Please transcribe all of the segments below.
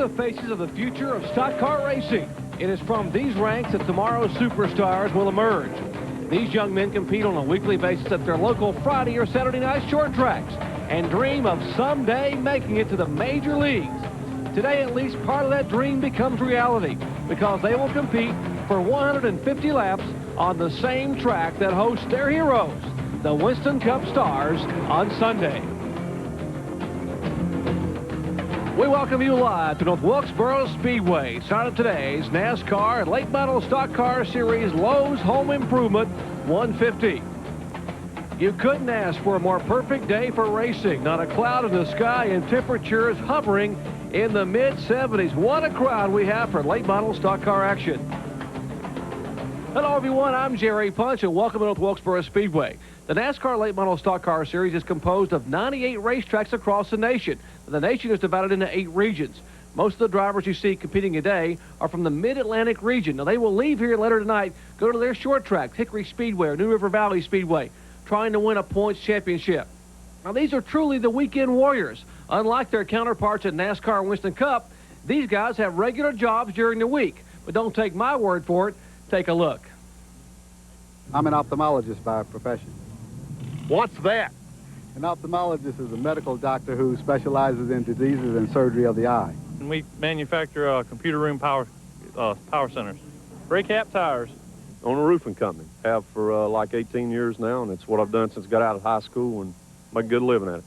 the faces of the future of stock car racing. It is from these ranks that tomorrow's superstars will emerge. These young men compete on a weekly basis at their local Friday or Saturday night short tracks and dream of someday making it to the major leagues. Today, at least part of that dream becomes reality because they will compete for 150 laps on the same track that hosts their heroes, the Winston Cup Stars, on Sunday. We welcome you live to North Wilkesboro Speedway, start of today's NASCAR and Late Model Stock Car Series Lowe's Home Improvement 150. You couldn't ask for a more perfect day for racing. Not a cloud in the sky and temperatures hovering in the mid-70s. What a crowd we have for late model stock car action. Hello everyone, I'm Jerry Punch and welcome to North Wilkesboro Speedway. The NASCAR Late Model Stock Car Series is composed of 98 racetracks across the nation. The nation is divided into 8 regions. Most of the drivers you see competing today are from the Mid-Atlantic region. Now they will leave here later tonight, go to their short tracks, Hickory Speedway or New River Valley Speedway, trying to win a points championship. Now these are truly the weekend warriors. Unlike their counterparts at NASCAR and Winston Cup, these guys have regular jobs during the week. But don't take my word for it. Take a look. I'm an ophthalmologist by profession. What's that? An ophthalmologist is a medical doctor who specializes in diseases and surgery of the eye. And we manufacture computer room power centers. Brake cap tires. On a roofing company. Have for like 18 years now, and it's what I've done since I got out of high school and make a good living at it.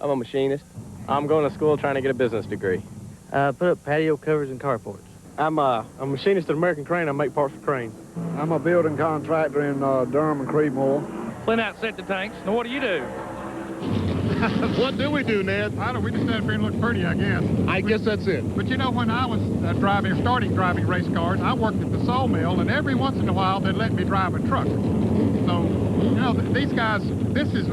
I'm a machinist. I'm going to school trying to get a business degree. Put up patio covers and carports. I'm a machinist at American Crane. I make parts for cranes. I'm a building contractor in Durham and Creedmoor. Clean out septic tanks. Now what do you do? What do we do, Ned? I don't. We just stand up here and look pretty, I guess. I guess that's it. But you know, when I was starting driving race cars, I worked at the sawmill, and every once in a while they'd let me drive a truck. So, you know, these guys, this is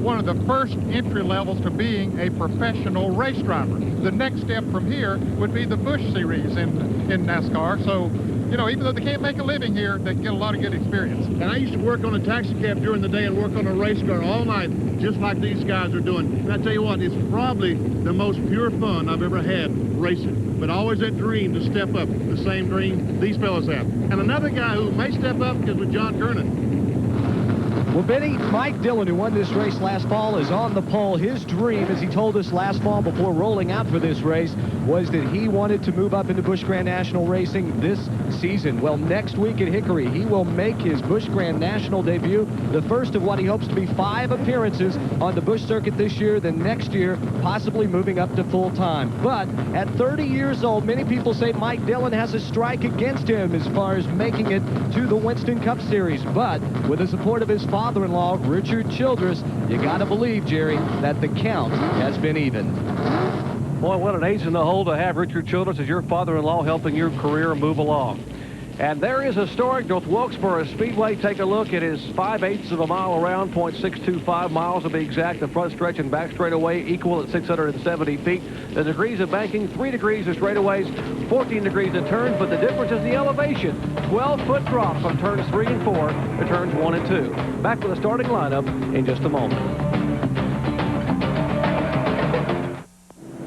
one of the first entry levels to being a professional race driver. The next step from here would be the Busch Series in NASCAR. So, you know, even though they can't make a living here, they can get a lot of good experience. And I used to work on a taxi cab during the day and work on a race car all night, just like these guys are doing. And I tell you what, it's probably the most pure fun I've ever had racing. But always that dream to step up, the same dream these fellas have. And another guy who may step up is with John Kernan. Well, Benny, Mike Dillon, who won this race last fall, is on the pole. His dream, as he told us last fall before rolling out for this race, was that he wanted to move up into Busch Grand National Racing this season. Well, next week at Hickory, he will make his Busch Grand National debut, the first of what he hopes to be 5 appearances on the Busch circuit this year, then next year, possibly moving up to full-time. But at 30 years old, many people say Mike Dillon has a strike against him as far as making it to the Winston Cup Series. But with the support of his father-in-law, Richard Childress, you got to believe, Jerry, that the count has been even. Boy, what an ace in the hole to have Richard Childress as your father-in-law helping your career move along. And there is historic North Wilkesboro Speedway. Take a look. It is 5/8 of a mile around, 0.625 miles to be exact. The front stretch and back straightaway equal at 670 feet. The degrees of banking, 3 degrees of straightaways, 14 degrees of turns, but the difference is the elevation. 12-foot drop from turns 3 and 4 to turns 1 and 2. Back with the starting lineup in just a moment.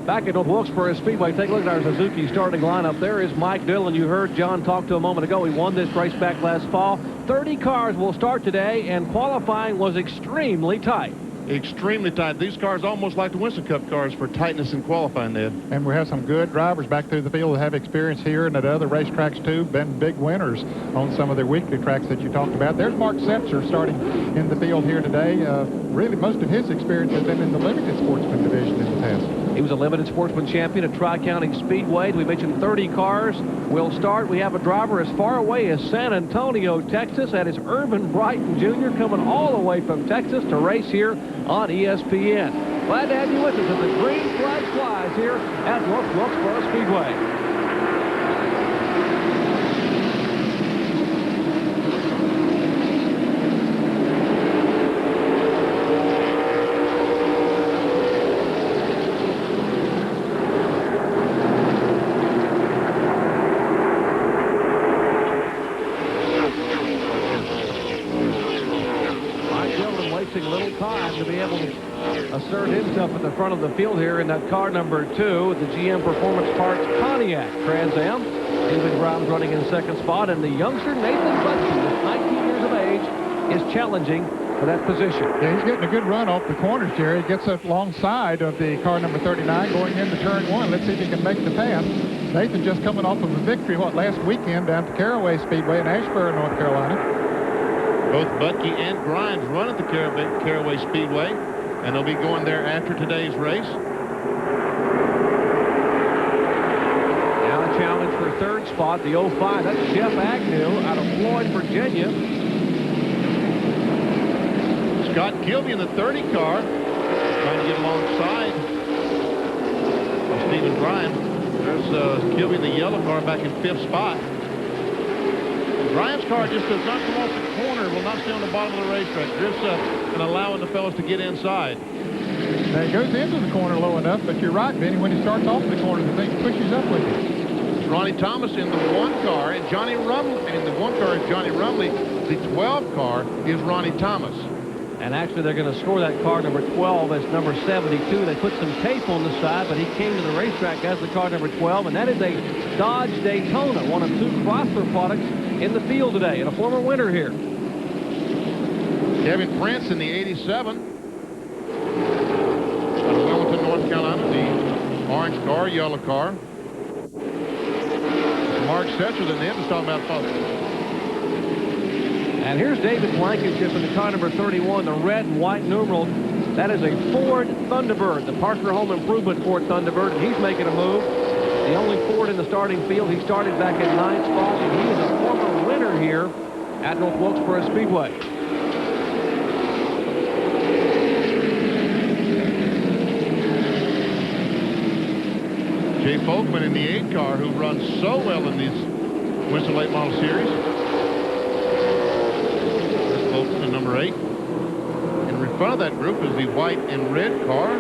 Back at North Wilkesboro Speedway, take a look at our Suzuki starting lineup. There is Mike Dillon. You heard John talk to a moment ago. He won this race back last fall. 30 cars will start today, and qualifying was extremely tight. Extremely tight. These cars almost like the Winston Cup cars for tightness in qualifying, Ned. And we have some good drivers back through the field that have experience here and at other racetracks too. Been big winners on some of their weekly tracks that you talked about. There's Mark Setzer starting in the field here today. Really, most of his experience has been in the limited sportsman division in the past. He was a limited sportsman champion at Tri-County Speedway. We mentioned 30 cars will start. We have a driver as far away as San Antonio, Texas. That is Irvin Brighton Jr. coming all the way from Texas to race here on ESPN. Glad to have you with us as the green flag flies here at North Wilkesboro Speedway. Little time. time to be able to assert himself at the front of the field here in that car number 2, the GM Performance Parts Pontiac Trans Am. David Grimes running in second spot, and the youngster Nathan Butchie, 19 years of age, is challenging for that position. Yeah, he's getting a good run off the corners, Jerry. He gets up alongside of the car number 39 going into turn 1. Let's see if he can make the pass. Nathan just coming off of a victory, last weekend down to Caraway Speedway in Asheboro, North Carolina. Both Butke and Grimes run at the Caraway Speedway, and they'll be going there after today's race. Now a challenge for third spot, the 05. That's Jeff Agnew out of Floyd, Virginia. Scott Kilby in the 30 car, trying to get alongside of Stephen Grimes. There's Kilby in the yellow car back in 5th spot. Grimes' car just does not come off the corner, will not stay on the bottom of the racetrack. Drifts up and allowing the fellows to get inside. Now he goes into the corner low enough, but you're right, Benny, when he starts off the corner, the thing pushes up with him. It's Ronnie Thomas in the 1 car, and Johnny Rumley, and the 1 car is Johnny Rumley. The 12 car is Ronnie Thomas. And actually, they're going to score that car number 12 as number 72. They put some tape on the side, but he came to the racetrack as the car number 12, and that is a Dodge Daytona, one of 2 Chrysler products in the field today, and a former winner here. Kevin Prince in the 87. Out of Wilmington, North Carolina, the orange car, yellow car. Mark Setzer, the name is talking about folks. And here's David Blankenship in the car number 31, the red and white numeral. That is a Ford Thunderbird, the Parker Home Improvement Ford Thunderbird, and he's making a move. The only Ford in the starting field. He started back at 9th spot, and he is a former winner here at North Wilkesboro Speedway. Jay Folkman in the 8 car, who runs so well in these Winston Late Model Series. There's Folkman in number 8. And in front of that group is the white and red car.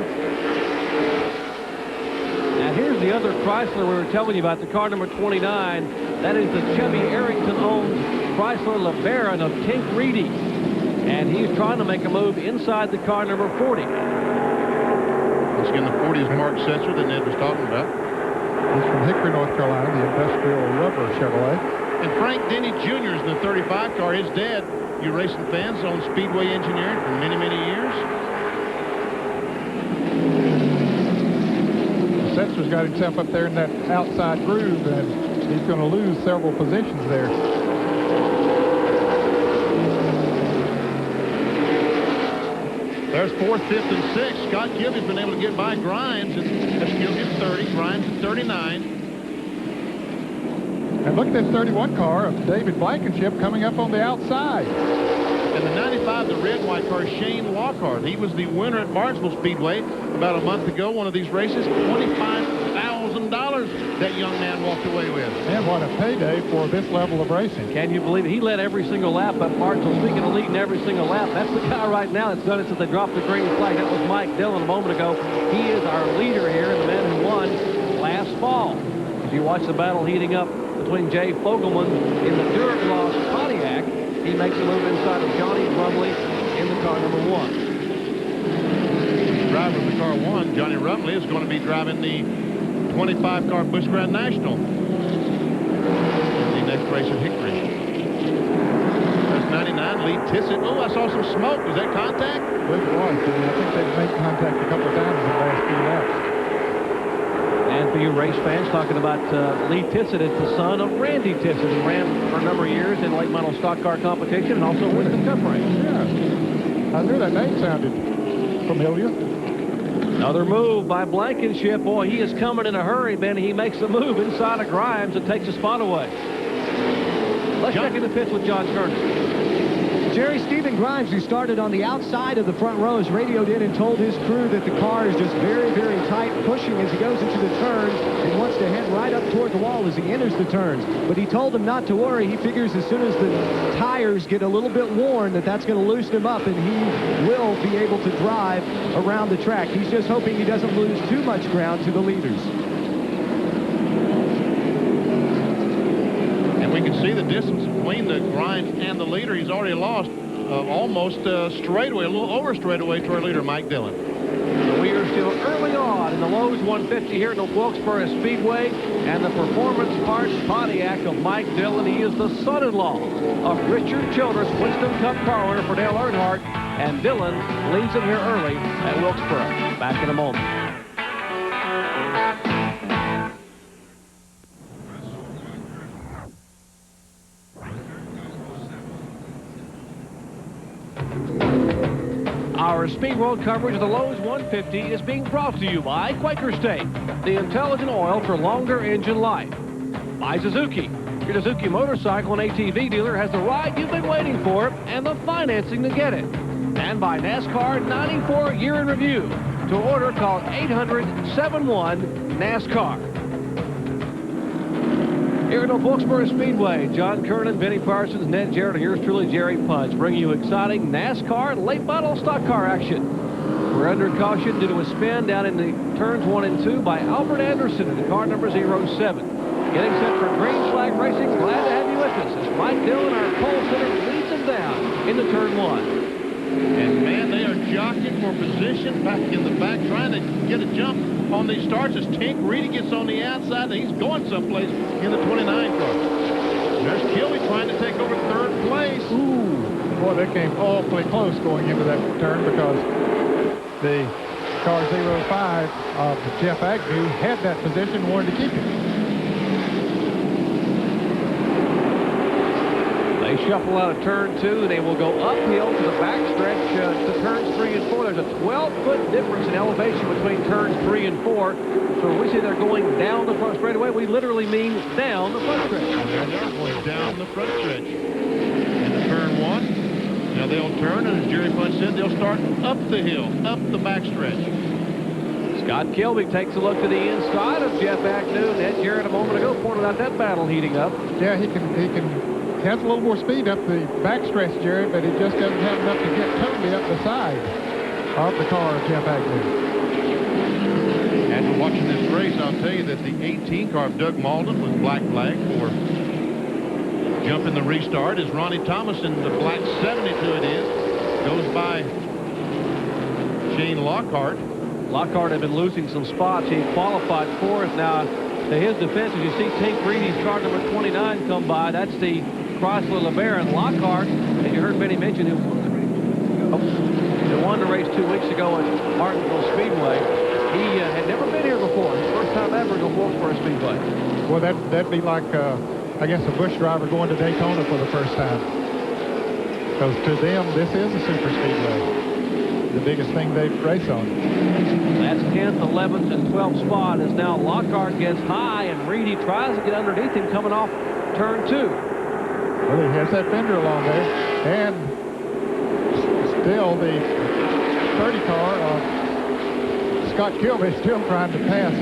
And here's the other Chrysler we were telling you about, the car number 29. That is the Chevy Arrington-owned Chrysler LeBaron of Tink Reedy. And he's trying to make a move inside the car number 40. Once again, the 40 is Mark Setzer that Ned was talking about. He's from Hickory, North Carolina, the Industrial Rubber Chevrolet. And Frank Denny Jr. is in the 35 car. His dad, you racing fans, on Speedway Engineering for many, many years. Setzer's got himself up there in that outside groove, and he's going to lose several positions there. There's 4th, 5th, and 6th. Scott Kilby's been able to get by Grimes. That's Kilby at 30, Grimes at 39. And look at that 31 car of David Blankenship coming up on the outside. And the 95, the red and white car, Shane Lockhart. He was the winner at Martinsville Speedway about a month ago, one of these races. $25,000 that young man walked away with. And what a payday for this level of racing. Can you believe it? He led every single lap up Martinsville. Speaking of leading every single lap, that's the guy right now that's done it since they dropped the green flag. That was Mike Dillon a moment ago. He is our leader here, and the man who won last fall. If you watch the battle heating up between Jay Fogelman in the Duragloss Pontiac, he makes a move inside of Johnny Rumley in the car number 1. Driver of the car 1, Johnny Rumley, is going to be driving the 25 car Busch Grand National. The next race at Hickory. That's 99, Lee Tissett. Oh, I saw some smoke. Was that contact? I believe it was. I think they've made contact a couple of times in the last few laps. And for you race fans, talking about Lee Tissett, it's the son of Randy Tissett, who ran for a number of years in late model stock car competition and also wins the Cup race. Yeah. I knew that name sounded familiar. Another move by Blankenship. Boy, he is coming in a hurry, Ben. He makes a move inside of Grimes and takes a spot away. Let's check in the pits with John Turner. Jerry, Stephen Grimes, who started on the outside of the front row, has radioed in and told his crew that the car is just very, very tight, pushing as he goes into the turns and wants to head right up toward the wall as he enters the turns. But he told them not to worry. He figures as soon as the tires get a little bit worn that that's going to loosen him up and he will be able to drive around the track. He's just hoping he doesn't lose too much ground to the leaders. And we can see the distance between the Grimes and the leader. He's already lost almost straightaway, a little over straightaway to our leader, Mike Dillon. We are still early on in the Lowe's 150 here at the Wilkesboro Speedway, and the performance parts Pontiac of Mike Dillon. He is the son-in-law of Richard Childress, Winston Cup car winner for Dale Earnhardt, and Dillon leads him here early at Wilkesboro. Back in a moment. Our Speed World coverage of the Lowe's 150 is being brought to you by Quaker State, the intelligent oil for longer engine life. By Suzuki. Your Suzuki motorcycle and ATV dealer has the ride you've been waiting for and the financing to get it. And by NASCAR 94 Year in Review. To order, call 800-71-NASCAR. Here at the Wilkesboro Speedway, John Kernan, Benny Parsons, Ned Jarrett, and yours truly, Jerry Punch, bringing you exciting NASCAR late model stock car action. We're under caution due to a spin down in the turns 1 and 2 by Albert Anderson in the car number 07. Getting set for green flag racing. Glad to have you with us as Mike Dillon, our pole sitter, leads him down into turn 1. And man, they are jockeying for position back in the back, trying to get a jump on these starts as Tank Reedy gets on the outside, and he's going someplace in the 29 car. There's Kilby trying to take over third place. Ooh, boy, they came awfully close going into that turn because the car 05 of Jeff Agnew had that position and wanted to keep it. They shuffle out of turn 2, and they will go uphill to the backstretch to turns 3 and 4. There's a 12-foot difference in elevation between turns 3 and 4. So when we say they're going down the front straightaway, we literally mean down the front stretch. And there they are going down the front stretch. Into turn 1. Now they'll turn, and as Jerry Punch said, they'll start up the hill, up the backstretch. Scott Kilby takes a look to the inside of Jeff Agnew. Ned Jarrett a moment ago pointed out that battle heating up. Yeah, he has a little more speed up the backstretch, Jerry, but he just doesn't have enough to get totally up the side of the car of Jeff Agnew. After watching this race, I'll tell you that the 18 car of Doug Malden was black flag for jumping the restart as Ronnie Thomas in the black 72 it is goes by Shane Lockhart. Lockhart had been losing some spots. He qualified 4th. Now, to his defense, as you see Tank Reedy's car number 29 come by, that's the Chrysler LeBaron. Lockhart, as you heard Benny mention, who won the race 2 weeks ago at Martinsville Speedway. He had never been here before. His first time ever to Wilkesboro Speedway. Well, that'd be like, I guess, a Busch driver going to Daytona for the first time. Because to them, this is a super speedway. The biggest thing they race on. That's 10th, 11th, and 12th spot as now Lockhart gets high, and Reedy tries to get underneath him coming off turn 2. Well, he has that fender along there. And still the 30 car of Scott Kilby still trying to pass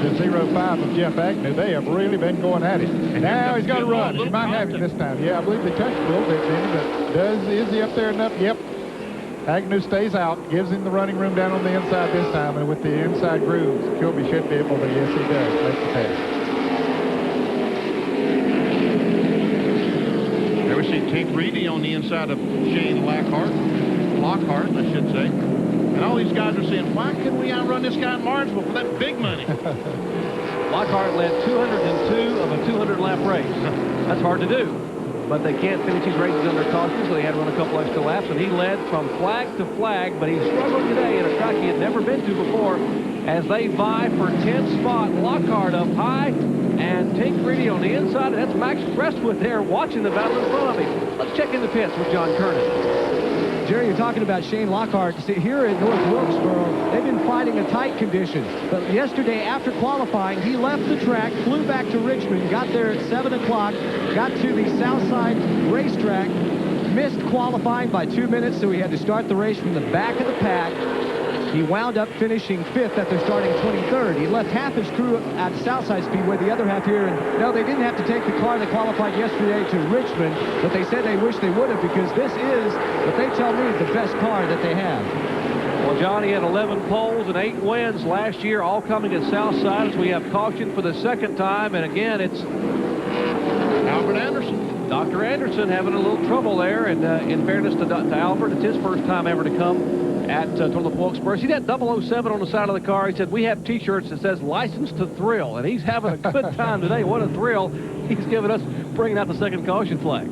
the 05 of Jeff Agnew. They have really been going at it. And now he's got to run. He might have it this time. Yeah, I believe they touched a little bit, but is he up there enough? Yep. Agnew stays out, gives him the running room down on the inside this time, and with the inside grooves, Kilby should be able to, yes, he does, make the pass. There we see Tank Reedy on the inside of Shane Lockhart, I should say. And all these guys are saying, why couldn't we outrun this guy in Martinsville for that big money? Lockhart led 202 of a 200-lap race. That's hard to do. But they can't finish these races under caution, so they had to run a couple extra laps, and he led from flag to flag, but he's struggling today in a track he had never been to before as they vie for 10th spot. Lockhart up high, and Tank Reedy on the inside, and that's Max Prestwood there watching the battle in front of him. Let's check in the pits with John Kernan. Jerry, you're talking about Shane Lockhart. See, here at North Wilkesboro, they've been fighting a tight condition. But yesterday, after qualifying, he left the track, flew back to Richmond, got there at 7 o'clock, got to the Southside racetrack, missed qualifying by 2 minutes, so he had to start the race from the back of the pack. He wound up finishing 5th after starting 23rd. He left half his crew at Southside Speedway, the other half here. And no, they didn't have to take the car that qualified yesterday to Richmond, but they said they wish they would have because this is, what they tell me, the best car that they have. Well, Johnny had 11 poles and 8 wins last year, all coming at Southside as we have caution for the second time. And again, it's Albert Anderson. Dr. Anderson having a little trouble there, and in fairness to Albert, it's his first time ever to come at Tulip Wilkesboro. See that 007 on the side of the car? He said, we have T-shirts that says "License to Thrill," and he's having a good time today. What a thrill he's giving us, bringing out the second caution flag.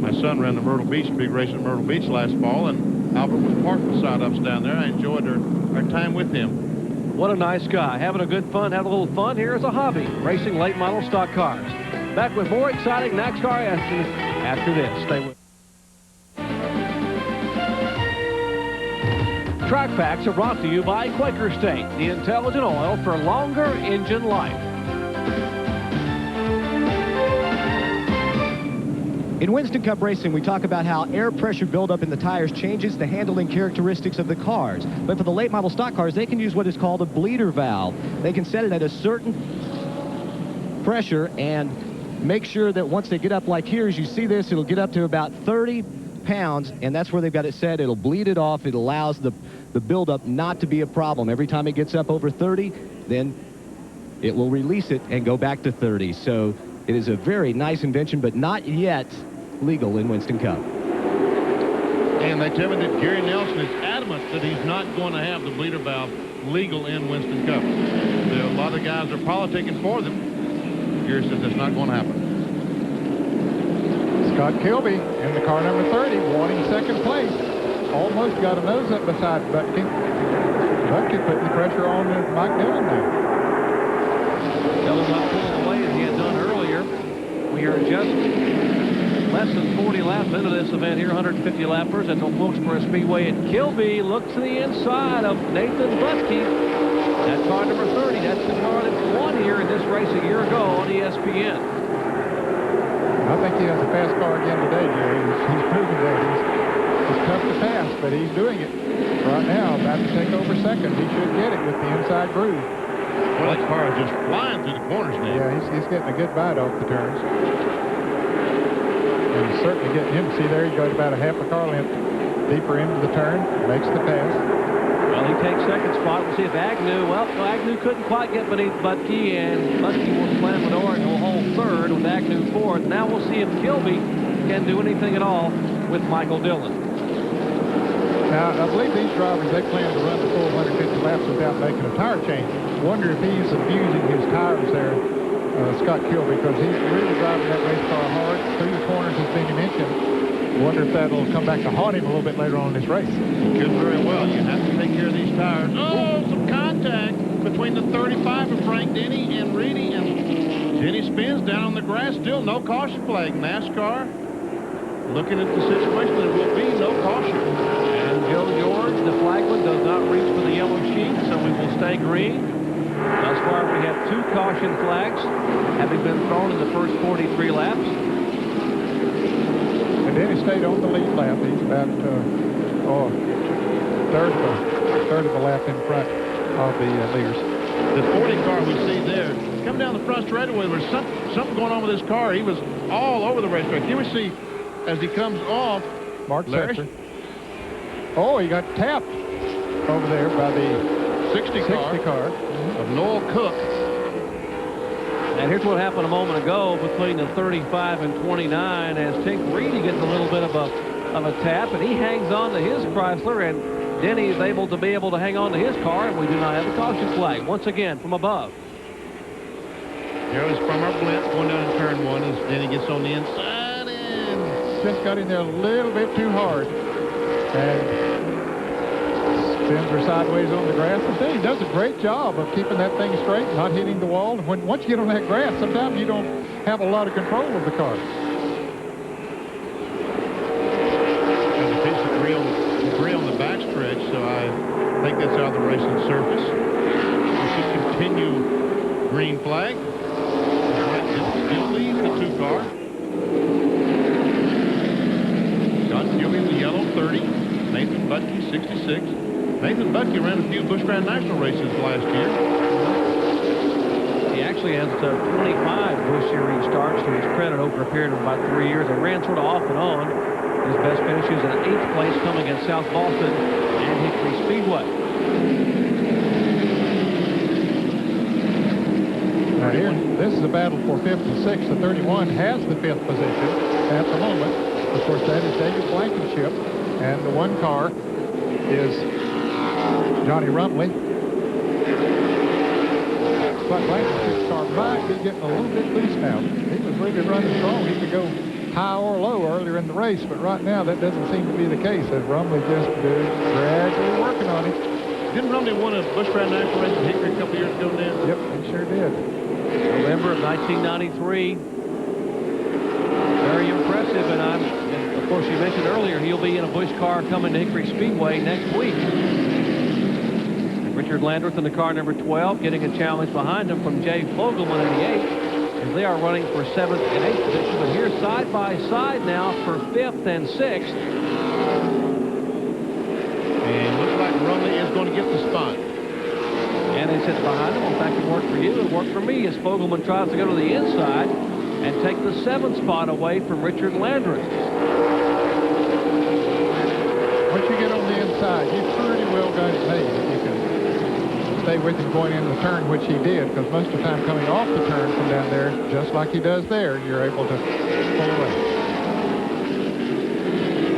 My son ran the Myrtle Beach, big race at Myrtle Beach last fall, and Albert was parked beside us down there. I enjoyed our time with him. What a nice guy. Having a good fun, having a little fun here as a hobby, racing late model stock cars. Back with more exciting NASCAR action after this. Stay with Track Facts are brought to you by Quaker State, the intelligent oil for longer engine life. In Winston Cup racing, we talk about how air pressure buildup in the tires changes the handling characteristics of the cars. But for the late model stock cars, they can use what is called a bleeder valve. They can set it at a certain pressure and make sure that once they get up like here, as you see this, it'll get up to about 30 pounds, and that's where they've got it set. It'll bleed it off. It allows the buildup not to be a problem. Every time it gets up over 30, then it will release it and go back to 30. So it is a very nice invention, but not yet legal in Winston Cup. And they tell me that Gary Nelson is adamant that he's not going to have the bleeder valve legal in Winston Cup. A lot of guys are politicking for them. Gary says that's not going to happen. Scott Kilby in the car number 30, wanting second place. Almost got a nose up beside Butke. Butke putting the pressure on Mike Dillon now. Dillon's not pulling away as he had done earlier. We are just less than 40 laps into this event here, 150 lappers at the Wilkesboro Speedway. And Kilby looks to the inside of Nathan Butke. That car number 30, that's the car that won here in this race a year ago on ESPN. I think he has a fast car again today, Jerry. He's proving that. It's tough to pass, but he's doing it. Right now, about to take over second. He should get it with the inside groove. Well, that car is just flying through the corners now. Yeah, he's getting a good bite off the turns. And he's certainly getting him. See there, he goes about a half a car length deeper into the turn, makes the pass. Well, he takes second spot. We'll see if Agnew, well, Agnew couldn't quite get beneath Butke, and Butke will slam the door and he'll hold third with Agnew fourth. Now we'll see if Kilby can do anything at all with Michael Dillon. Now, I believe these drivers, they plan to run the full 150 laps without making a tire change. Wonder if he's abusing his tires there, Scott Kilby, because he's really driving that race car hard through the corners, as Benny mentioned. Wonder if that'll come back to haunt him a little bit later on in this race. Could very well. You have to take care of these tires. Oh, some contact between the 35 of Frank Denny and Reedy, and Denny spins down on the grass. Still no caution flag. NASCAR looking at the situation, there will be no caution. And Joe George, the flagman, does not reach for the yellow sheet, so we will stay green. Thus far, we have 2 caution flags having been thrown in the first 43 laps. And then he stayed on the lead lap. He's about third of the lap in front of the leaders. The 40 car we see there, coming down the front straightaway, there's something going on with this car. He was all over the racetrack. Here we see, as he comes off, Mark Larry. Setzer. Oh, he got tapped over there by the 60 car of Noel Cook. And here's what happened a moment ago between the 35 and 29 as Tink Reedy gets a little bit of a tap, and he hangs on to his Chrysler, and Denny is able to hang on to his car, and we do not have a caution flag. Once again, from above. Here's from our blimp going down in turn 1 as Denny gets on the inside and just got in there a little bit too hard. And spins her sideways on the grass. I think he does a great job of keeping that thing straight, not hitting the wall. Once you get on that grass, sometimes you don't have a lot of control of the car. There's a piece of debris on the backstretch, so I think that's out of the racing surface. We should continue green flag. Still leads the 2 car. Scott Kilby, the yellow 30. Nathan Butke, 66. Nathan Butke ran a few Busch Grand National races last year. He actually has 25 Busch Series starts to his credit over a period of about 3 years. And ran sort of off and on. His best finishes in 8th place coming against South Boston and Hickory Speedway. Now here, this is a battle for 5th and 6th. The 31 has the 5th position at the moment. Of course, that is David Blankenship. And the 1 car is Johnny Rumley. But Blankenship's car might be getting a little bit loose now. He was really running strong. He could go high or low earlier in the race, but right now that doesn't seem to be the case, as Rumley just gradually working on it. Didn't Rumley win a Busch Grand National race in Hickory a couple years ago, Dan? Yep, he sure did. November of 1993. Very impressive, and of course, you mentioned earlier he'll be in a Busch car coming to Hickory Speedway next week. Richard Landreth in the car number 12, getting a challenge behind him from Jay Fogelman in the 8th, as they are running for 7th and 8th position. But here side by side now for 5th and 6th. And looks like Rumley is going to get the spot. And he sits behind him. In fact, it worked for you. It worked for me as Fogelman tries to go to the inside and take the 7th spot away from Richard Landreth. Once you get on the inside, you pretty well got it made. You can stay with him going into the turn, which he did, because most of the time coming off the turn from down there, just like he does there, you're able to pull away.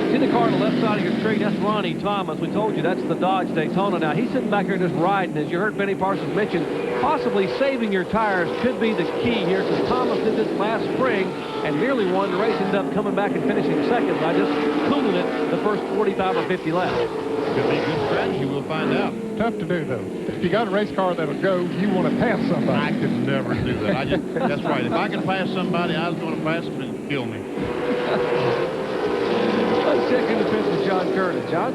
See the car on the left side of your screen? That's Ronnie Thomas. We told you that's the Dodge Daytona. Now, he's sitting back here just riding. As you heard Benny Parsons mention, possibly saving your tires could be the key here, because Thomas did this last spring and nearly won the race, ended up coming back and finishing second by just cooling it the first 45 or 50 laps. Could be a good strategy. We'll find out. Tough to do, though. If you got a race car that'll go, you want to pass somebody. I could never do that. That's right. If I could pass somebody, I was going to pass them and kill me. Let's check in the pits with John Curtis. John?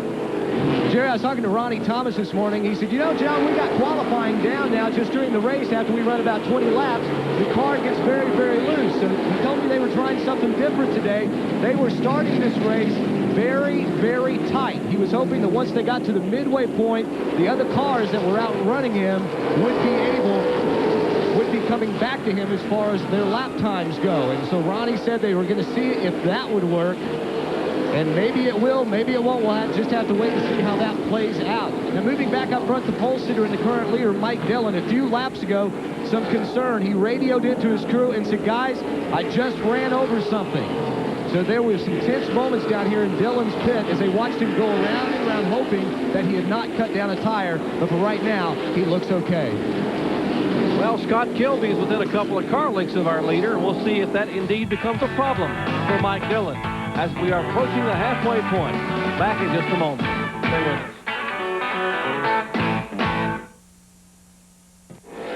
Jerry, I was talking to Ronnie Thomas this morning. He said, you know, John, we got qualifying down now just during the race. After we run about 20 laps, the car gets very, very loose. And he told me they were trying something different today. They were starting this race very, very tight. He was hoping that once they got to the midway point, the other cars that were outrunning him would be coming back to him as far as their lap times go. And so Ronnie said they were going to see if that would work. And maybe it will, maybe it won't. We'll just have to wait and see how that plays out. Now, moving back up front, the pole sitter and the current leader, Mike Dillon, a few laps ago, some concern. He radioed into his crew and said, guys, I just ran over something. So there were some tense moments down here in Dillon's pit as they watched him go around and around, hoping that he had not cut down a tire. But for right now, he looks okay. Well, Scott Kilby is within a couple of car lengths of our leader, and we'll see if that indeed becomes a problem for Mike Dillon as we are approaching the halfway point. Back in just a moment. Stay with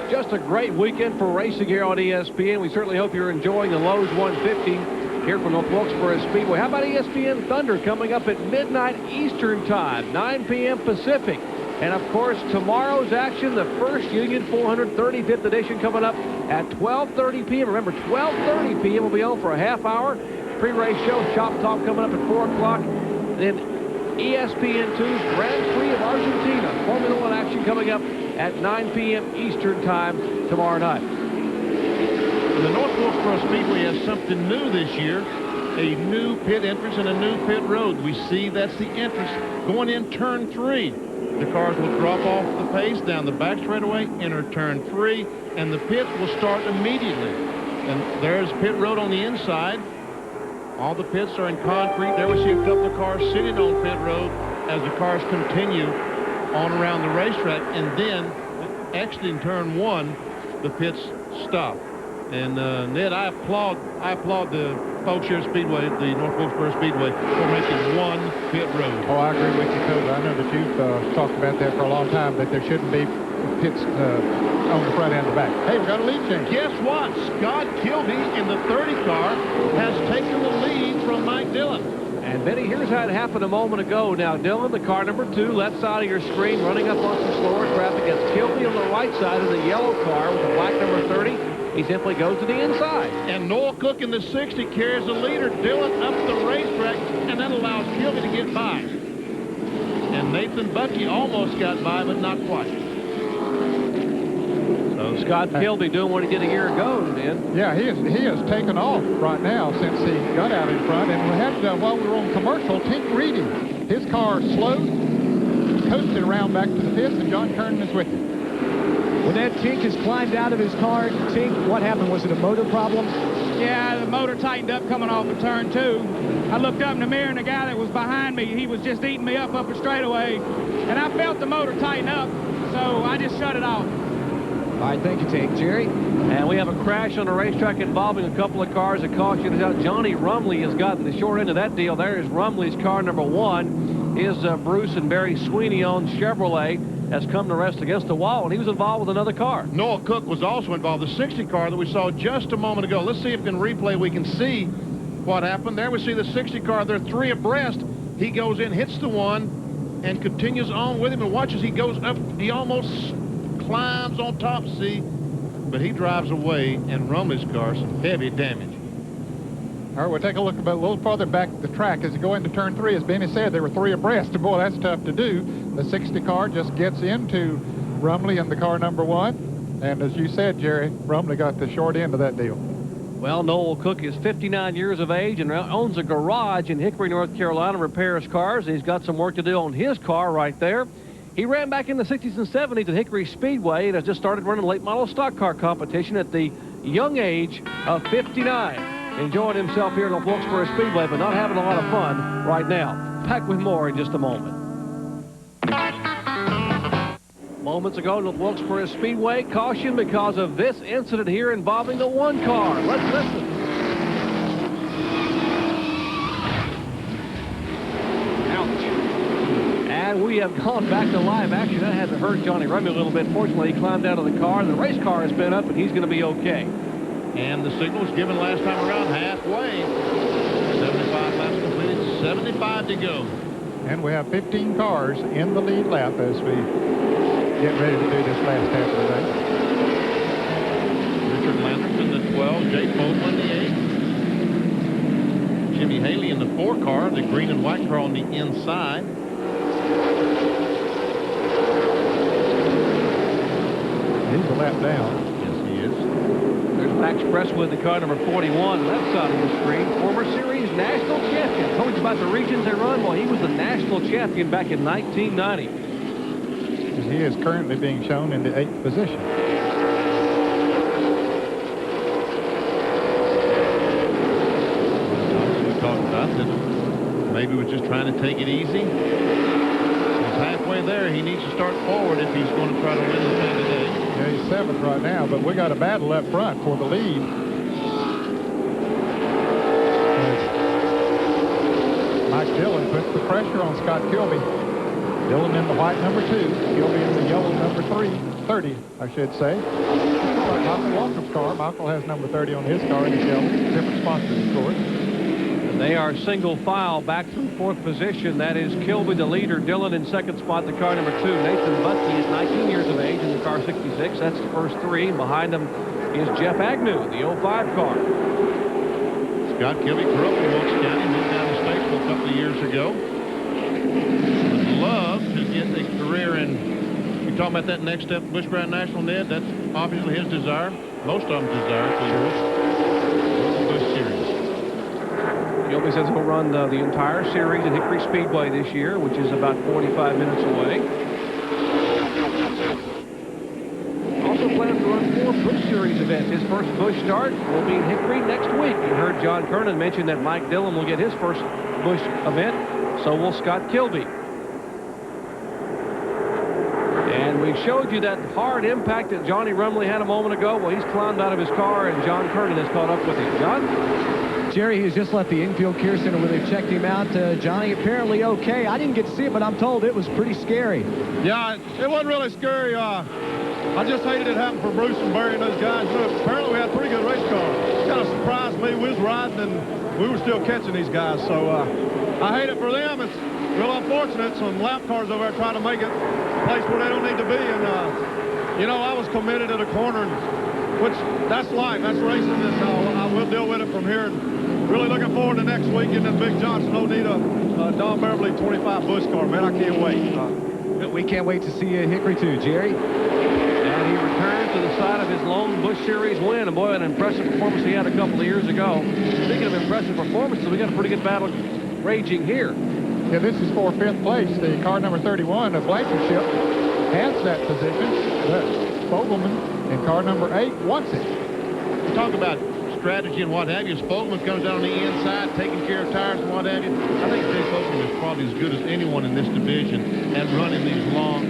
us. Just a great weekend for racing here on ESPN. We certainly hope you're enjoying the Lowe's 150 here from North Wilkesboro Speedway. How about ESPN Thunder coming up at midnight Eastern Time, 9 p.m. Pacific. And, of course, tomorrow's action, the first Union 435th edition coming up at 12:30 p.m. Remember, 12:30 p.m. will be on for a half hour. Pre-race show, Shop Talk coming up at 4 o'clock. Then ESPN2's Grand Prix of Argentina. Formula One action coming up at 9 p.m. Eastern Time tomorrow night. The North Wilkesboro Speedway has something new this year. A new pit entrance and a new pit road. We see that's the entrance going in turn 3. The cars will drop off the pace down the back straightaway, enter turn 3, and the pits will start immediately. And there's pit road on the inside. All the pits are in concrete. There we see a couple of cars sitting on pit road as the cars continue on around the racetrack. And then, exiting turn 1, the pits stop. And Ned, I applaud the folks here at Speedway, the North Wilkesboro Speedway, for making one pit road. Oh, I agree with you, Coach. I know that you've talked about that for a long time, that there shouldn't be pits on the front and the back. Hey, we got a lead change. Guess what? Scott Kilby in the 30 car has taken the lead from Mike Dillon. And Benny, here's how it happened a moment ago. Now, Dillon, the car number 2, left side of your screen, running up on some slower traffic. As Kilby on the right side of the yellow car with the black number 30. He simply goes to the inside. And Noel Cook in the 60 carries the leader. Dillon up the racetrack, and that allows Kilby to get by. And Nathan Bucky almost got by, but not quite. So Scott Kilby doing what he did a year ago, then. Yeah, he has taken off right now since he got out in front. And we had, while we were on commercial, Tink Reedy, his car slowed, coasted around back to the pits, and John Kernan is with him. When that Tink has climbed out of his car, Tink, what happened? Was it a motor problem? Yeah, the motor tightened up coming off of turn 2. I looked up in the mirror, and the guy that was behind me, he was just eating me up a straightaway. And I felt the motor tighten up, so I just shut it off. All right, thank you, Tink. Jerry? And we have a crash on the racetrack involving a couple of cars. The caution is out. Johnny Rumley has gotten the short end of that deal. There is Rumley's car number 1. Is Bruce and Barry Sweeney on Chevrolet has come to rest against the wall, and he was involved with another car. Noah Cook was also involved, the 60 car that we saw just a moment ago. Let's see if in replay we can see what happened. There we see the 60 car. They're 3 abreast. He goes in, hits the one, and continues on with him, and watches he goes up. He almost climbs on top, see, but he drives away, and Rumley's car, some heavy damage. All right, we'll take a look a little further back at the track as you go into turn 3. As Benny said, there were 3 abreast. Boy, that's tough to do. The 60 car just gets into Rumley in the car number 1. And as you said, Jerry, Rumley got the short end of that deal. Well, Noel Cook is 59 years of age and owns a garage in Hickory, North Carolina, repairs cars. He's got some work to do on his car right there. He ran back in the 60s and 70s at Hickory Speedway and has just started running late model stock car competition at the young age of 59. Enjoying himself here at Wilkesboro Speedway, but not having a lot of fun right now. Back with more in just a moment. Moments ago at Wilkesboro Speedway, caution because of this incident here involving the 1 car. Let's listen. Ouch. And we have gone back to live action. That had to hurt Johnny Rumley a little bit. Fortunately, he climbed out of the car. The race car has been up, and he's going to be okay. And the signal was given last time around halfway. 75 laps completed, 75 to go. And we have 15 cars in the lead lap as we get ready to do this last half of the race. Richard Landers in the 12, Jay Bowman the 8. Jimmy Haley in the 4 car, the green and white car on the inside. He's a lap down. Yes, he is. There's Max Presswood, the car number 41, left side of the screen. Former series national champion. Told you about the regions they run. Well, he was the national champion back in 1990. And he is currently being shown in the 8th position. We talked about that. Maybe we're just trying to take it easy. He's halfway there. He needs to start forward if he's going to try to win the thing today. Yeah, he's 7th right now, but we got a battle up front for the lead. Mike Dillon puts the pressure on Scott Kilby. Dillon in the white number 2, Kilby in the yellow number 30, I should say. Like Michael Walker's car. Michael has number 30 on his car in his yellow. Different sponsors, of course. They are single file back through 4th position. That is Kilby, the leader. Dillon in 2nd spot, the car number 2. Nathan Butke is 19 years of age in the car 66. That's the first 3. And behind them is Jeff Agnew, the 05 car. Scott Kilby grew up in Wilkes County, moved down to Statesville a couple of years ago. Would love to get a career in, you talking about that next step, Busch Grand National, Ned? That's obviously his desire. Most of them's desire to the Busch Series. Kilby says he'll run the entire series at Hickory Speedway this year, which is about 45 minutes away. Also plans to run 4 Busch Series events. His first Busch start will be in Hickory next week. You heard John Kernan mention that Mike Dillon will get his first Busch event. So will Scott Kilby. And we showed you that hard impact that Johnny Rumley had a moment ago. Well, he's climbed out of his car, and John Kernan has caught up with him. John? Jerry, he's just left the infield care center where they checked him out. Johnny apparently okay. I didn't get to see it, but I'm told it was pretty scary. Yeah, it wasn't really scary. I just hated it happened for Bruce and Barry and those guys. You know, apparently we had a pretty good race car. Kind of surprised me. We was riding and we were still catching these guys. So I hate it for them. It's real unfortunate. Some lap cars over there trying to make it a place where they don't need to be. And, you know, I was committed at a corner, which that's life. That's racing. And I will deal with it from here. And really looking forward to next week in that Big Johnson Oneida Don Beverly 25 Busch car. Man, I can't wait. We can't wait to see you at Hickory too, Jerry. And he returns to the side of his lone Busch Series win. And boy, an impressive performance he had a couple of years ago. Speaking of impressive performances, we got a pretty good battle raging here. Yeah, this is for 5th place. The car number 31 of Blankenship has that position, but Fogelman in car number 8 wants it. You talk about strategy and what have you. Spokesman comes down on the inside, taking care of tires and what have you. I think Jay Spokesman is probably as good as anyone in this division at running these long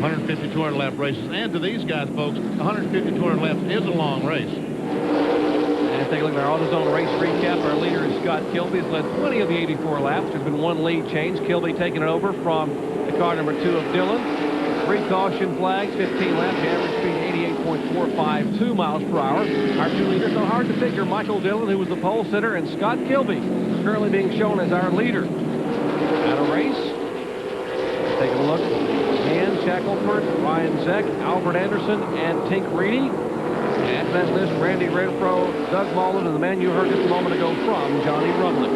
150, 200 lap races. And to these guys, folks, 150, 200 laps is a long race. And take a look at our AutoZone race recap. Our leader is Scott Kilby. Has led plenty of the 84 laps. There's been one lead change. Kilby taking it over from the car number 2 of Dillon. 3 caution flags, 15 laps, average speed 88.452 miles per hour. Our 2 leaders are hard to figure. Michael Dillon, who was the pole sitter, and Scott Kilby, currently being shown as our leader. At a race, taking a look. Dan Shackelford, Ryan Zeck, Albert Anderson, and Tink Reedy. Add to that list Randy Renfro, Doug Mullen, and the man you heard just a moment ago from Johnny Rumley.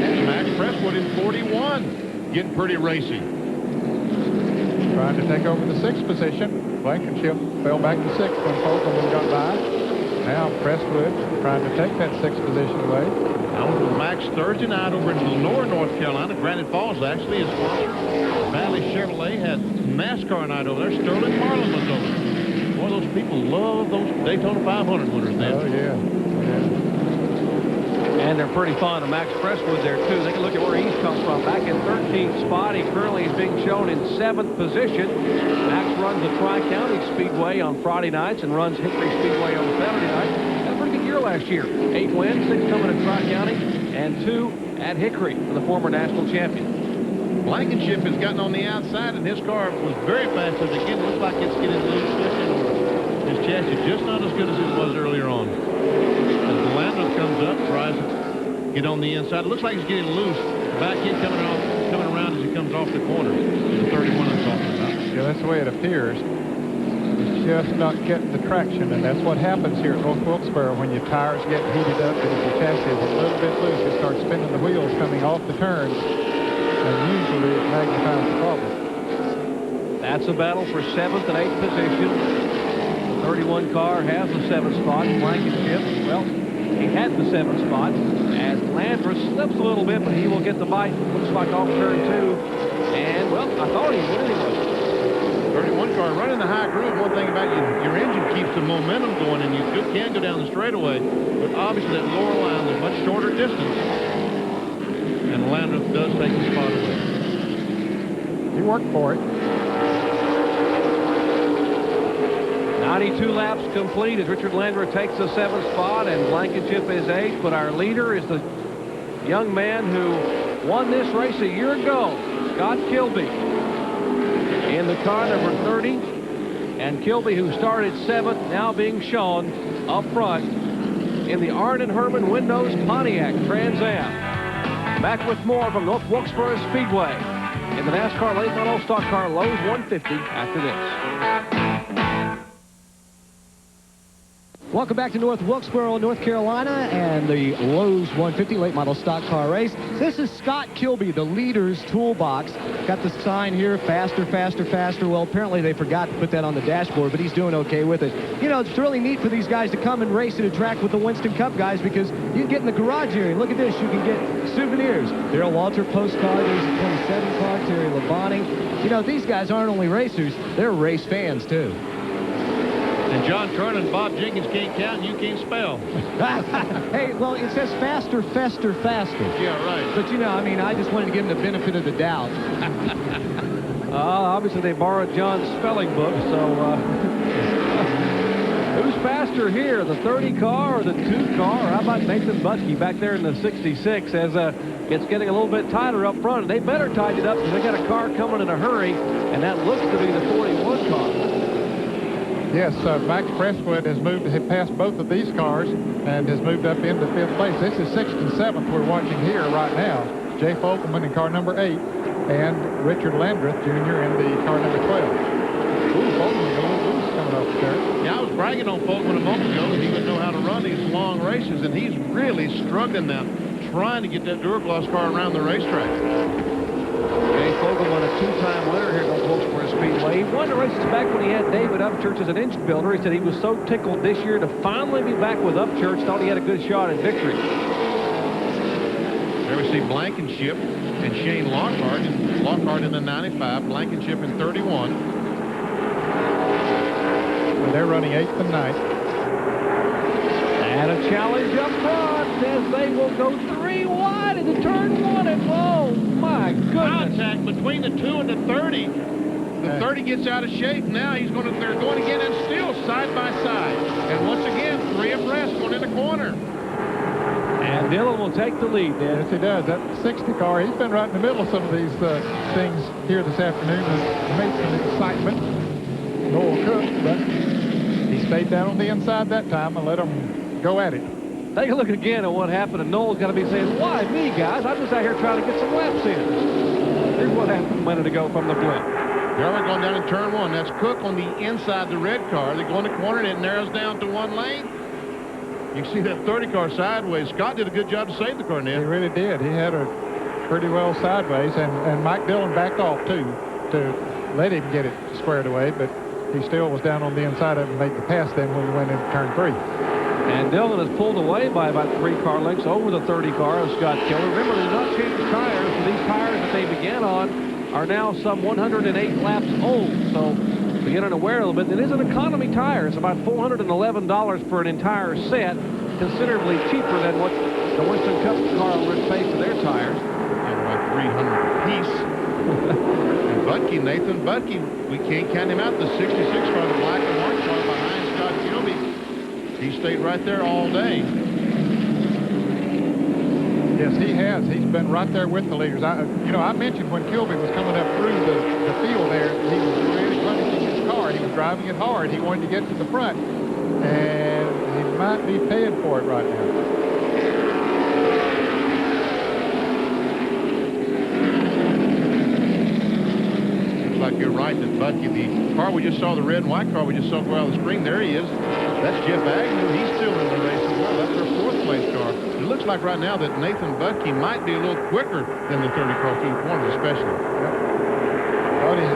And Max Presswood in 41, getting pretty racy. Trying to take over the 6th position. Blankenship fell back to 6th when Fogelman got by. Now Presswood trying to take that 6th position away. Now with Max Thursday night over in Lenore, North Carolina. Granite Falls actually is sponsor. Valley Chevrolet had NASCAR night over there. Sterling Marlin was over there. Boy, those people love those Daytona 500 winners there. Oh, yeah. And they're pretty fond of Max Presswood there, too. They can look at where he's come from. Back in 13th spot. He currently is being shown in 7th position. Max runs the Tri-County Speedway on Friday nights and runs Hickory Speedway on Saturday night. Had a pretty good year last year. 8 wins, 6 coming at Tri-County, and 2 at Hickory for the former national champion. Blankenship has gotten on the outside, and his car was very fast. As again, looks like it's getting loose. His chassis just not as good as it was earlier on. As the Landau comes up, tries to get on the inside. It looks like he's getting loose. Back end coming around as he comes off the corner. The 31 I'm talking about. Yeah, that's the way it appears. He's just not getting the traction, and that's what happens here at North Wilkesboro when your tires get heated up and if your chassis is a little bit loose, it starts spinning the wheels coming off the turns, and usually it magnifies the problem. That's a battle for 7th and 8th position. The 31 car has the 7th spot. Blankenship, well, he had the 7th spot as Landreth slips a little bit, but he will get the bite. Looks like off turn 2. And, well, I thought he would anyway. 31 car running the high groove. One thing about your engine keeps the momentum going, and you can go down the straightaway. But obviously that lower line is a much shorter distance. And Landreth does take the spot away. He worked for it. 92 laps complete as Richard Landreth takes the 7th spot and Blankenship is 8th. But our leader is the young man who won this race a year ago, Scott Kilby, in the car number 30. And Kilby, who started 7th, now being shown up front in the Arden Herman Windows Pontiac Trans Am. Back with more from North Wilkesboro Speedway in the NASCAR late model stock car Lowe's 150 after this. Welcome back to North Wilkesboro, North Carolina, and the Lowe's 150 late model stock car race. This is Scott Kilby, the leader's toolbox. Got the sign here, faster, faster, faster. Well, apparently they forgot to put that on the dashboard, but he's doing okay with it. You know, it's really neat for these guys to come and race at a track with the Winston Cup guys because you can get in the garage area. Look at this. You can get souvenirs. Darrell Walter postcard. There's a 27 car, Terry Labonte. You know, these guys aren't only racers, they're race fans, too. And John Kern and Bob Jenkins can't count and you can't spell. Hey, well, it says faster, faster, faster. Yeah, right. But, you know, I mean, I just wanted to give him the benefit of the doubt. Obviously, they borrowed John's spelling book, so who's faster here, the 30 car or the 2 car? Or how about Nathan Buskey back there in the 66 as it's getting a little bit tighter up front. And they better tighten it up because they got a car coming in a hurry, and that looks to be the 41 car. Yes, Max Presswood has moved past both of these cars and has moved up into 5th place. This is 6th and 7th we're watching here right now. Jay Fogelman in car number 8 and Richard Landreth Jr. in the car number 12. Ooh, Fogelman a little loose coming off the turn. Yeah, I was bragging on Fogelman a moment ago that he would know how to run these long races, and he's really struggling now trying to get that Duracross car around the racetrack. Jay Fogelman, a 2-time winner here at Wilkesboro Speedway. He won the races back when he had David Upchurch as an engine builder. He said he was so tickled this year to finally be back with Upchurch. Thought he had a good shot at victory. There we see Blankenship and Shane Lockhart. And Lockhart in the 95, Blankenship in 31. And they're running 8th and 9th. And a challenge up front as they will go 3 wide into turn 1, and oh my goodness. Contact between the 2 and the 30. The 30 gets out of shape now. They're going again and still side by side. And once again, 3 abreast going in the corner. And Dillon will take the lead then. Yes, he does. That 60 car, he's been right in the middle of some of these things here this afternoon and made some excitement. Noel Cook, but he stayed down on the inside that time and let him go at it. Take a look again at what happened, and Noel's got to be saying, why me, guys? I'm just out here trying to get some laps in. Here's what happened a minute ago from the blimp. Now they're going down in turn 1. That's Cook on the inside, the red car. They go in the corner, and it narrows down to 1 lane. You can see that 30 car sideways. Scott did a good job to save the car, Ned. He really did. He had a pretty well sideways, and Mike Dillon backed off, too, to let him get it squared away, but he still was down on the inside of it and made the pass then when we went into turn 3. And Dillon is pulled away by about 3 car lengths over the 30 car of Scott Keller. Remember, they did not change tires, so these tires that they began on are now some 108 laps old. So to get unaware a little bit, it is an economy tire. It's about $411 for an entire set, considerably cheaper than what the Winston Cup car owners pay for their tires. And about 300 apiece. And Butke, Nathan Butke, we can't count him out. The 66 car, the black and white car behind Scott Kilby. He stayed right there all day. Yes, he has. He's been right there with the leaders. I mentioned when Kilby was coming up through the field there, he was really punishing his car. He was driving it hard. He wanted to get to the front, and he might be paying for it right now. Looks like you're right that Butke, the car we just saw, the red and white car we just saw go out of the screen, there he is. That's Jeff Agnew. He's still in the race as well. That's our 4th place car. It looks like right now that Nathan Butke might be a little quicker than the 30 car through the corners, especially. Yep. Thought he's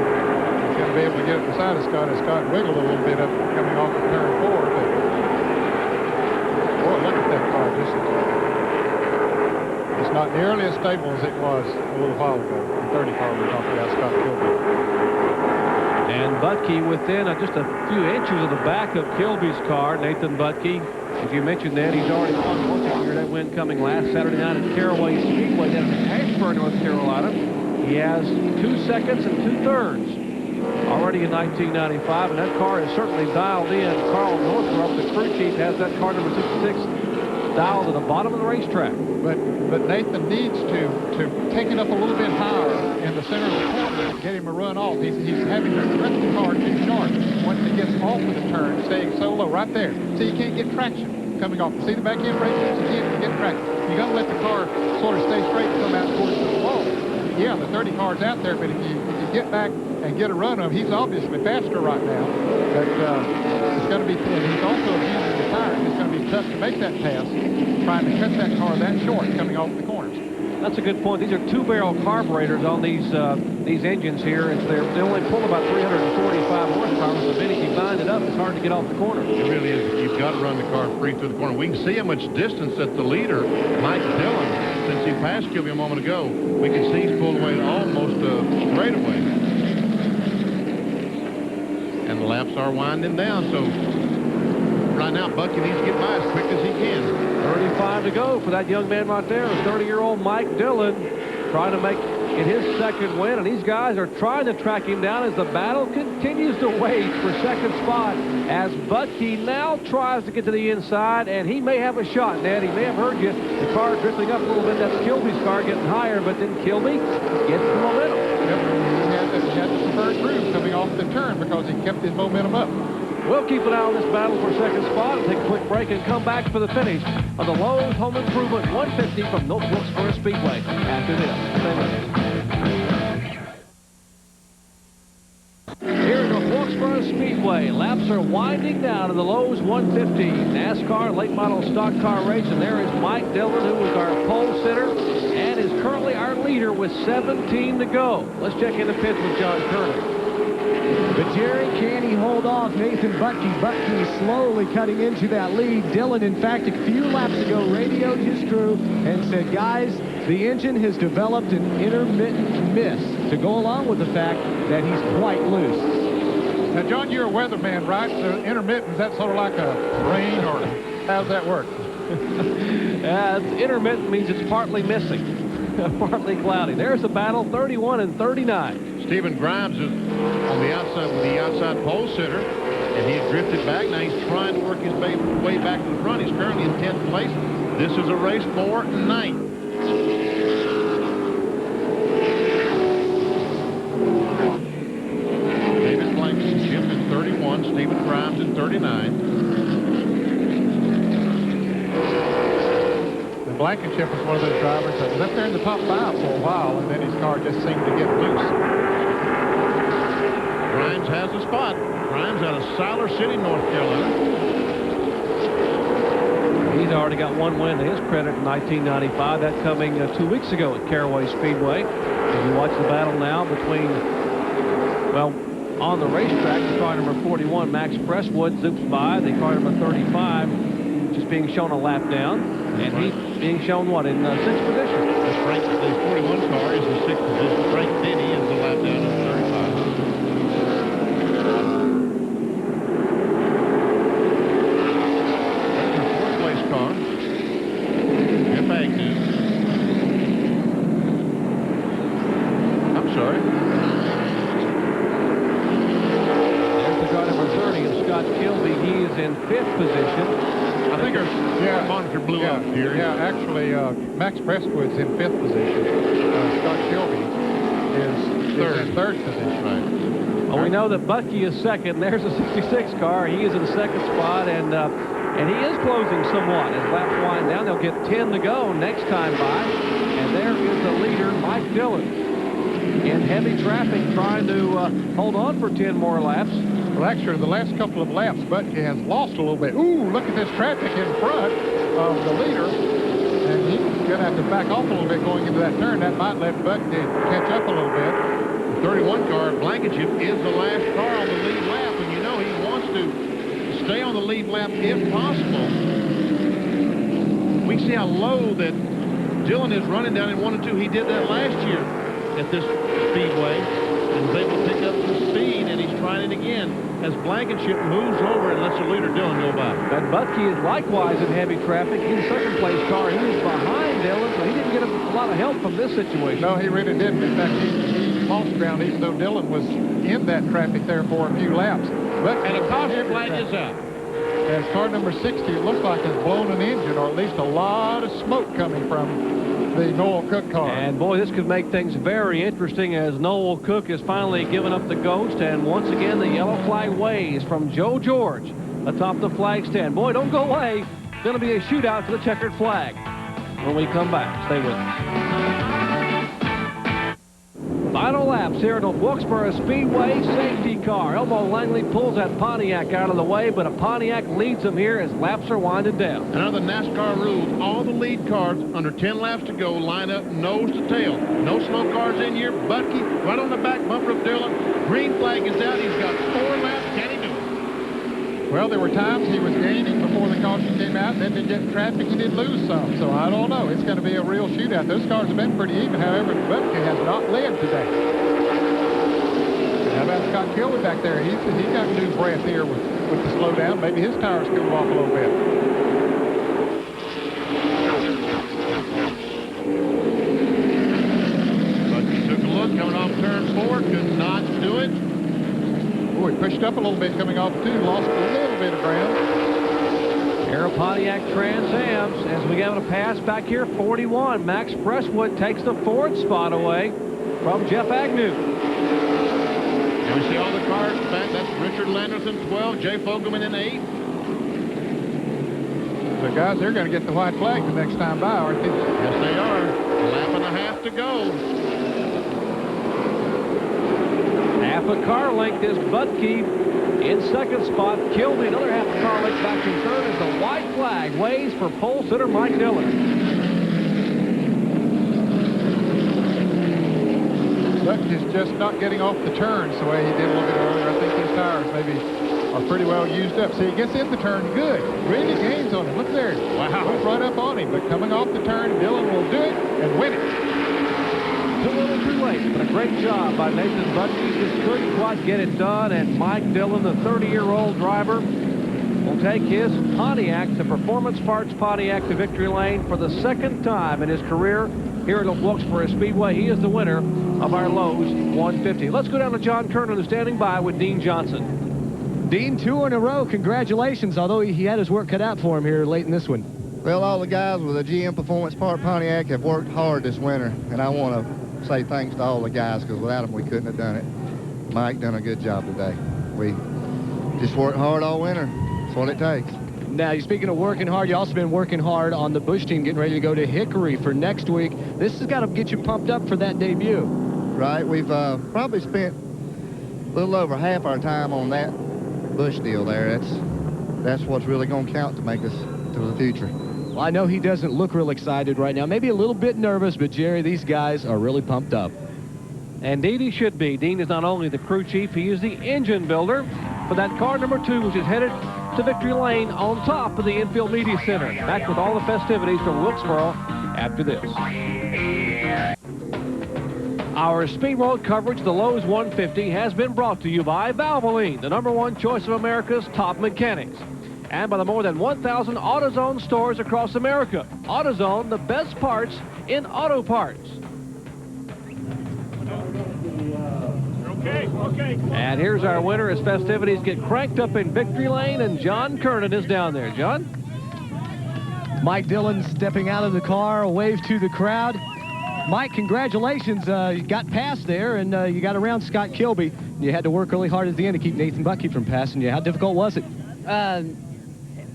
going to be able to get it beside of Scott, as Scott wiggled a little bit up coming off of turn 4. But boy, look at that car. It's not nearly as stable as it was a little while ago. The 30 car we're talking about, Scott Kilby. And Butke within just a few inches of the back of Kilby's car, Nathan Butke. As you mentioned that, he's already won once this year. That win coming last Saturday night at Caraway Speedway down in Ashburn, North Carolina. He has 2 seconds and 2/3 already in 1995, and that car is certainly dialed in. Carl Northrup, the crew chief, has that car number 66 dialed to the bottom of the racetrack. But Nathan needs to take it up a little bit higher in the center of the corner to get him a run off. He's having to press the car too sharp once he gets off of the turn, staying so low right there. So you can't get traction coming off. See the back end brake? You can't get traction. You got to let the car sort of stay straight and come out towards the wall. Yeah, the 30 car's out there, but if you get back and get a run of him, he's obviously faster right now. But it's going to be, and he's also abusing the tire. It's going to be tough to make that pass, trying to cut that car that short coming off the corners. That's a good point. These are 2-barrel carburetors on these engines here. They only pull about 345 horsepower. So then if you bind it up, it's hard to get off the corner. It really is. You've got to run the car free through the corner. We can see how much distance that the leader, Mike Dillon, since he passed Kilby a moment ago, we can see he's pulled away almost straight away. And the laps are winding down, so right now Bucky needs to get by as quick as he can. 35 to go for that young man right there, 30-year-old Mike Dillon, trying to make it his 2nd win, and these guys are trying to track him down as the battle continues to wage for 2nd spot as Butke now tries to get to the inside, and he may have a shot, Ned. He may have heard you. The car drifting up a little bit. That's Kilby's car getting higher, but then Kilby gets the momentum. Yep. He had the preferred groove coming off the turn because he kept his momentum up. We'll keep an eye on this battle for 2nd spot and take a quick break and come back for the finish of the Lowe's Home Improvement 150 from North Wilkesboro Speedway after this. Stay with us. Here at North Wilkesboro Speedway, laps are winding down in the Lowe's 150 NASCAR late model stock car race, and there is Mike Dillon, who was our pole sitter and is currently our leader with 17 to go. Let's check in the pits with John Kerner. But Jerry, can he hold off Nathan Butke? Butke slowly cutting into that lead. Dillon, in fact, a few laps ago radioed his crew and said, guys, the engine has developed an intermittent miss to go along with the fact that he's quite loose. Now, John, you're a weatherman, right? So intermittent, is that sort of like a rain, or how's that work? Intermittent means it's partly missing, partly cloudy. There's the battle, 31 and 39. Stephen Grimes is on the outside with the outside pole sitter, and he had drifted back. Now he's trying to work his way back to the front. He's currently in 10th place. This is a race for 9th. David Blankenship in 31, Stephen Grimes in 39. Blankenship was one of those drivers that was up there in the top 5 for a while, and then his car just seemed to get loose. Grimes has a spot. Grimes out of Siler City, North Carolina. He's already got one win to his credit in 1995. That coming 2 weeks ago at Caraway Speedway. As you watch the battle now between, well, on the racetrack, the car number 41, Max Presswood, zoops by. The car number 35 just being shown a lap down. And he's being shown, what, in 6th position? That's right. The 41 car is in 6th position. Frank Denny is the lap down in 35. That's the 4th place car. Jeff Agnew. I'm sorry. There's the car number 30 of Scott Kilby. He is in 5th position. I think our monitor blew up here. Yeah, actually, Max Presswood's in 5th position. Scott Kilby is in 3rd position. Right. Well, we know that Bucky is 2nd. There's a 66 car. He is in 2nd spot, and he is closing somewhat. As laps wind down, they'll get 10 to go next time by. And there is the leader, Mike Dillon, in heavy traffic, trying to hold on for 10 more laps. Well, actually, the last couple of laps, Bucky has lost a little bit. Ooh, look at this traffic in front of the leader. And he's going to have to back off a little bit going into that turn. That might let Bucky catch up a little bit. The 31 car, Blankenship, is the last car on the lead lap. And you know he wants to stay on the lead lap if possible. We see how low that Dillon is running down in 1 and 2. He did that last year at this speedway and was able to pick up some speed, and he's trying it again as Blankenship moves over and lets the leader Dillon go by. And Bucky is likewise in heavy traffic. He's 2nd place car. He was behind Dillon, so he didn't get a lot of help from this situation. No, he really didn't. In fact, he lost ground even though Dillon was in that traffic there for a few laps. And a caution flag is out. As car number 60, it looks like has blown an engine, or at least a lot of smoke coming from the Noel Cook car. And boy, this could make things very interesting as Noel Cook has finally given up the ghost, and once again the yellow flag waves from Joe George atop the flag stand. Boy, don't go away. It's going to be a shootout for the checkered flag when we come back. Stay with us. Final laps here at Wilkesboro Speedway. Safety car. Elmo Langley pulls that Pontiac out of the way, but a Pontiac leads him here as laps are winding down. Another NASCAR rules, all the lead cars under 10 laps to go line up nose to tail. No slow cars in here. Bucky right on the back bumper of Dillon. Green flag is out. He's got 4 laps. Can he do it? Well, there were times he was gaining before the caution came out, and then to get traffic, he did lose some. So I don't know. It's going to be a real shootout. Those cars have been pretty even. However, Bucky has not led today. How about Scott Kilby back there? He's got new breath here with the slowdown. Maybe his tires cool off a little bit. Bucky took a look coming off turn 4. Could not do it. Oh, he pushed up a little bit coming off 2. Lost a little bit of ground. Aero Pontiac Trans Ams as we have a pass back here. 41. Max Presswood takes the 4th spot away from Jeff Agnew. And we see all the cars back. That's Richard Landers in 12, Jay Fogelman in 8. The guys, they're going to get the white flag the next time by, aren't they? Yes, they are. A lap and a half to go. Half a car length is Bucky in 2nd spot. Kilby another half a car length back in 3rd as the white flag waves for pole sitter Mike Dillon. Bucky's just not getting off the turns the way he did a little bit earlier. I think his tires maybe are pretty well used up. See, he gets in the turn good. Really gains on him. Look there. Wow. Goes right up on him. But coming off the turn, Dillon will do it and win it. Too little, too late, but a great job by Nathan Butke. Just couldn't quite get it done, and Mike Dillon, the 30-year-old driver, will take his Pontiac, the Performance Parts Pontiac, to victory lane for the second time in his career here at Wilkesboro Speedway. He is the winner of our Lowe's 150. Let's go down to John Kernan, who's standing by with Dean Johnson. Dean, 2 in a row. Congratulations, although he had his work cut out for him here late in this one. Well, all the guys with the GM Performance Part Pontiac have worked hard this winter, and I want to say thanks to all the guys, because without them we couldn't have done it. Mike done a good job today. We just worked hard all winter. That's what it takes. Now, you're speaking of working hard, you also been working hard on the Busch team, getting ready to go to Hickory for next week. This has got to get you pumped up for that debut. Right, we've probably spent a little over half our time on that Busch deal there. That's what's really going to count to make us to the future. Well, I know he doesn't look real excited right now. Maybe a little bit nervous, but Jerry, these guys are really pumped up. Indeed, he should be. Dean is not only the crew chief, he is the engine builder for that car number 2, which is headed to victory lane on top of the infield media center. Back with all the festivities from Wilkesboro after this. Our Speed World coverage of the Lowe's 150 has been brought to you by Valvoline, the #1 choice of America's top mechanics, and by the more than 1,000 AutoZone stores across America. AutoZone, the best parts in auto parts. And here's our winner as festivities get cranked up in victory lane, and John Kernan is down there. John? Mike Dillon stepping out of the car, a wave to the crowd. Mike, congratulations. You got past there, and you got around Scott Kilby. You had to work really hard at the end to keep Nathan Butke from passing you. How difficult was it?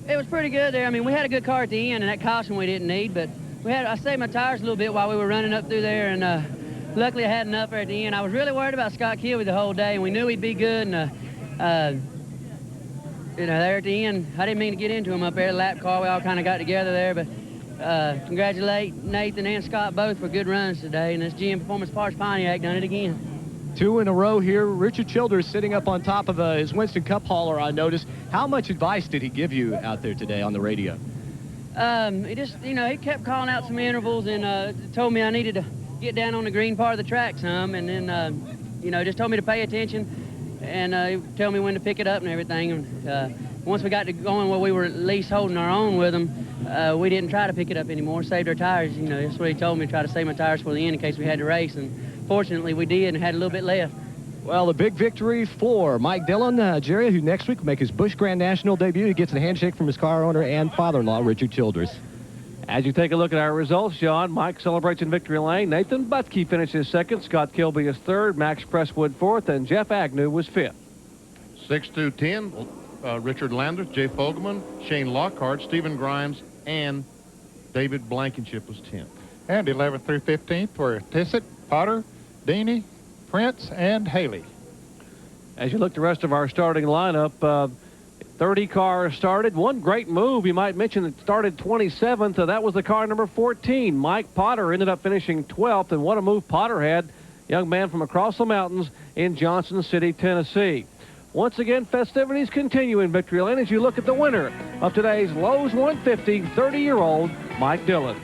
It was pretty good there. I mean, we had a good car at the end, and that caution we didn't need, but I saved my tires a little bit while we were running up through there, and luckily I had enough there at the end. I was really worried about Scott Kilby the whole day, and we knew he'd be good, and you know, there at the end, I didn't mean to get into him up there, the lap car. We all kind of got together there, but congratulate Nathan and Scott both for good runs today, and this GM Performance Parts Pontiac done it again. 2 in a row here. Richard Childers sitting up on top of his Winston Cup hauler, I noticed. How much advice did he give you out there today on the radio? He just, you know, he kept calling out some intervals and told me I needed to get down on the green part of the track some, and then, you know, just told me to pay attention and tell me when to pick it up and everything. And once we got to going where we were at least holding our own with them, we didn't try to pick it up anymore, saved our tires. You know, that's what he told me, try to save my tires for the end in case we had to race, and fortunately we did and had a little bit left. Well, a big victory for Mike Dillon, Jerry, who next week will make his Busch Grand National debut. He gets a handshake from his car owner and father-in-law, Richard Childers. As you take a look at our results, John, Mike celebrates in victory lane. Nathan Butke finishes 2nd. Scott Kilby is 3rd. Max Presswood 4th. And Jeff Agnew was 5th. 6 through 10, Richard Landers, Jay Fogelman, Shane Lockhart, Stephen Grimes, and David Blankenship was 10th. And 11th through 15th were Tissett, Potter, Deaney, Prince, and Haley. As you look at the rest of our starting lineup, 30 cars started. One great move, you might mention, it started 27th. That was the car number 14. Mike Potter ended up finishing 12th, and what a move Potter had, young man from across the mountains in Johnson City, Tennessee. Once again, festivities continue in victory lane as you look at the winner of today's Lowe's 150, 30-year-old Mike Dillon.